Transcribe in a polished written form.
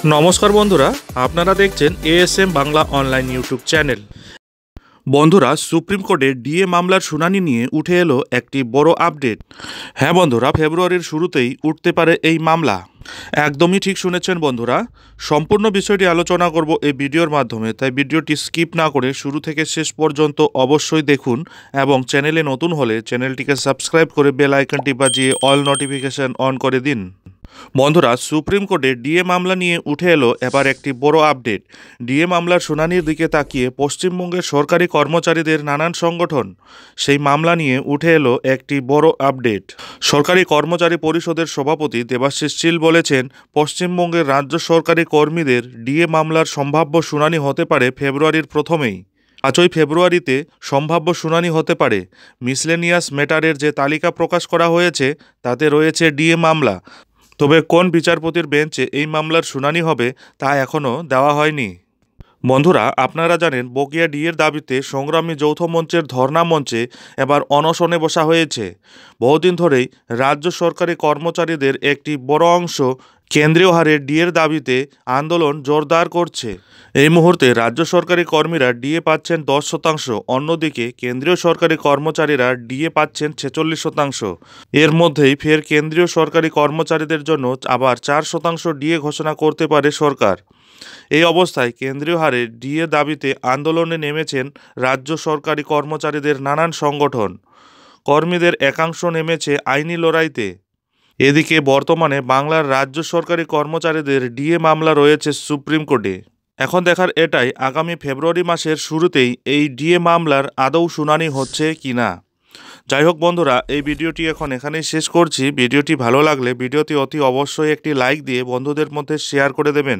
নমস্কার বন্ধুরা, আপনারা দেখছেন ASM Bangla online YouTube channel. বন্ধুরা, সুপ্রিম কোর্টে ডিএ মামলার শুনানি নিয়ে উঠে এলো একটি বড় আপডেট। হ্যাঁ বন্ধুরা, ফেব্রুয়ারির শুরুতেই উঠতে পারে এই মামলা। একদমই ঠিক শুনেছেন বন্ধুরা, সম্পূর্ণ বিষয়টি আলোচনা করব এই ভিডিওর মাধ্যমে, তাই ভিডিওটি স্কিপ না করে শুরু থেকে শেষ পর্যন্ত অবশ্যই দেখুন এবং চ্যানেলে নতুন হলে চ্যানেলটিকে সাবস্ক্রাইব করে বেল আইকনটি বাজিয়ে অল নোটিফিকেশন অন করে দিন। বন্ধুরা, সুপ্রিম কোর্টে ডিএ মামলা নিয়ে উঠে এলো এবার একটি বড় আপডেট। ডিএ মামলার শুনানির দিকে তাকিয়ে পশ্চিমবঙ্গের সরকারি কর্মচারীদের নানান সংগঠন সেই মামলা নিয়ে উঠে এলো একটি বড় আপডেট। সরকারি কর্মচারী পরিষদের সভাপতি দেবাশিস শীল বলেছেন, পশ্চিমবঙ্গের রাজ্য সরকারি কর্মীদের ডিএ মামলার সম্ভাব্য শুনানি হতে পারে ফেব্রুয়ারির প্রথমেই। 5ই ফেব্রুয়ারিতে সম্ভাব্য শুনানি হতে পারে। মিসলেনিয়াস ম্যাটারের যে তালিকা প্রকাশ করা হয়েছে তাতে রয়েছে ডিএ মামলা, তবে কোন বিচারপতির বেঞ্চে এই মামলার শুনানি হবে তা এখনও দেওয়া হয়নি। বন্ধুরা, আপনারা জানেন বকেয়া ডিএর দাবিতে সংগ্রামী যৌথ মঞ্চের ধর্ণা মঞ্চে এবার অনশনে বসা হয়েছে। বহুদিন ধরেই রাজ্য সরকারি কর্মচারীদের একটি বড় অংশ কেন্দ্রীয় হারে ডিএর দাবিতে আন্দোলন জোরদার করছে। এই মুহূর্তে রাজ্য সরকারি কর্মীরা ডিএ পাচ্ছেন 10%, অন্যদিকে কেন্দ্রীয় সরকারি কর্মচারীরা ডিএ পাচ্ছেন 46%। এর মধ্যেই ফের কেন্দ্রীয় সরকারি কর্মচারীদের জন্য আবার 4% ডিএ ঘোষণা করতে পারে সরকার। এই অবস্থায় কেন্দ্রীয় হারে ডিএ দাবিতে আন্দোলনে নেমেছেন রাজ্য সরকারি কর্মচারীদের নানান সংগঠন। কর্মীদের একাংশ নেমেছে আইনি লড়াইতে। এদিকে বর্তমানে বাংলার রাজ্য সরকারি কর্মচারীদের ডিএ মামলা রয়েছে সুপ্রিম কোর্টে। এখন দেখার এটাই, আগামী ফেব্রুয়ারি মাসের শুরুতেই এই ডিএ মামলার আদৌ শুনানি হচ্ছে কিনা। যাই হোক বন্ধুরা, এই ভিডিওটি এখন এখানেই শেষ করছি। ভিডিওটি ভালো লাগলে ভিডিওটি অতি অবশ্যই একটি লাইক দিয়ে বন্ধুদের মধ্যে শেয়ার করে দেবেন।